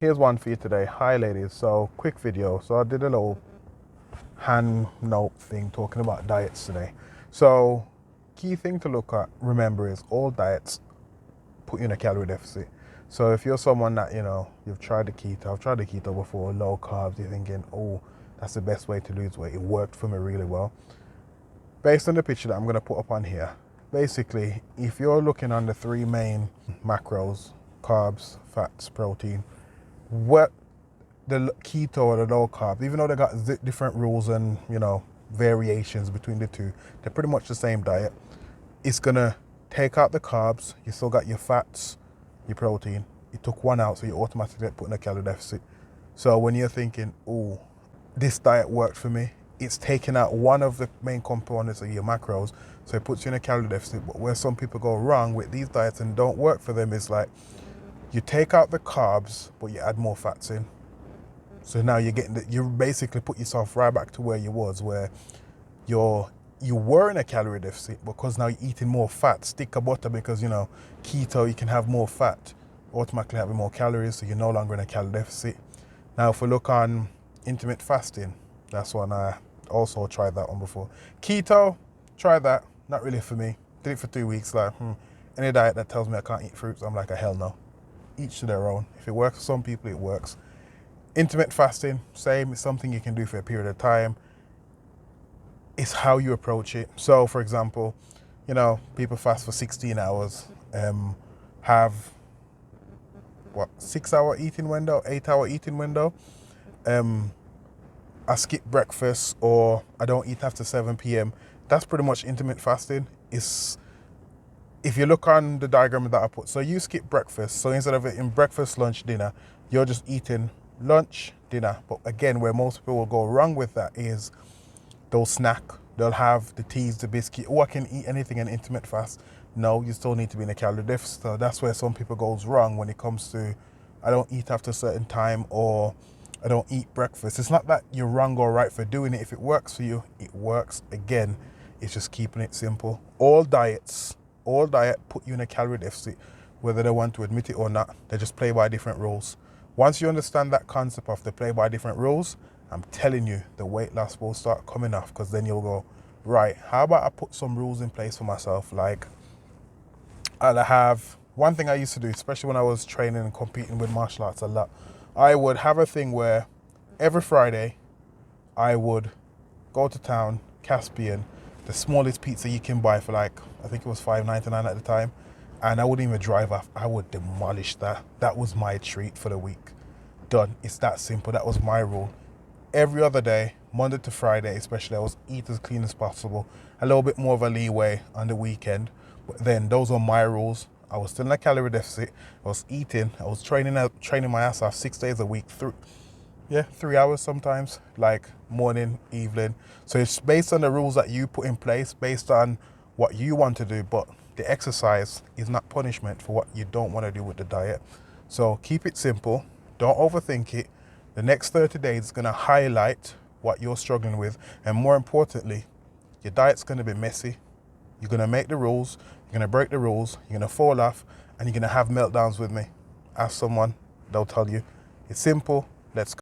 Here's one for you today. Hi ladies, so quick video. So I did a little hand note thing talking about diets today. So key thing to look at, remember, is all diets put you in a calorie deficit. So if you're someone that, you've tried the keto, I've tried the keto before, low carbs, you're thinking, oh, that's the best way to lose weight. It worked for me really well. Based on the picture that I'm gonna put up on here, basically, if you're looking on the three main macros, carbs, fats, protein, what the keto or the low carb, even though they got different rules and variations between the two, they're pretty much the same diet. It's gonna take out the carbs. You still got your fats, your protein. You took one out, so you automatically get put in a calorie deficit. So when you're thinking, oh, this diet worked for me, it's taking out one of the main components of your macros, so it puts you in a calorie deficit. But where some people go wrong with these diets and don't work for them is like, you take out the carbs, but you add more fats in. So now you're getting you basically put yourself right back to where you was, where you were in a calorie deficit because now you're eating more fat, stick butter, because keto, you can have more fat, automatically having more calories, so you're no longer in a calorie deficit. Now if we look on intermittent fasting, that's one I also tried that one before. Keto, tried that, not really for me. Did it for 2 weeks, like any diet that tells me I can't eat fruits, I'm like, a hell no. Each to their own. If it works for some people, it works. Intermittent fasting, same. It's something you can do for a period of time. It's how you approach it. So for example, people fast for 16 hours, have 6-hour eating window, 8-hour eating window. I skip breakfast, or I don't eat after 7 p.m. That's pretty much intermittent fasting. If you look on the diagram that I put, so you skip breakfast. So instead of eating breakfast, lunch, dinner, you're just eating lunch, dinner. But again, where most people will go wrong with that is they'll snack. They'll have the teas, the biscuit. Oh, I can eat anything in intermittent fast. No, you still need to be in a calorie deficit. So that's where some people goes wrong when it comes to, I don't eat after a certain time, or I don't eat breakfast. It's not that you're wrong or right for doing it. If it works for you, it works. Again, it's just keeping it simple. All diet put you in a calorie deficit, whether they want to admit it or not. They just play by different rules. Once you understand that concept of the play by different rules, I'm telling you, the weight loss will start coming off, because then you'll go, right, how about I put some rules in place for myself? Like, I'll have one thing I used to do, especially when I was training and competing with martial arts a lot. I would have a thing where every Friday I would go to town, Caspian, the smallest pizza you can buy for I think it was $5.99 at the time. And I wouldn't even drive off. I would demolish that. That was my treat for the week. Done. It's that simple. That was my rule. Every other day, Monday to Friday especially, I was eat as clean as possible. A little bit more of a leeway on the weekend. But then those are my rules. I was still in a calorie deficit. I was eating. I was training my ass off 6 days a week, 3 hours sometimes, like morning, evening. So it's based on the rules that you put in place, based on what you want to do, but the exercise is not punishment for what you don't want to do with the diet. So keep it simple. Don't overthink it. The next 30 days is going to highlight what you're struggling with. And more importantly, your diet's going to be messy. You're going to make the rules. You're going to break the rules. You're going to fall off, and you're going to have meltdowns with me. Ask someone, they'll tell you. It's simple. Let's go.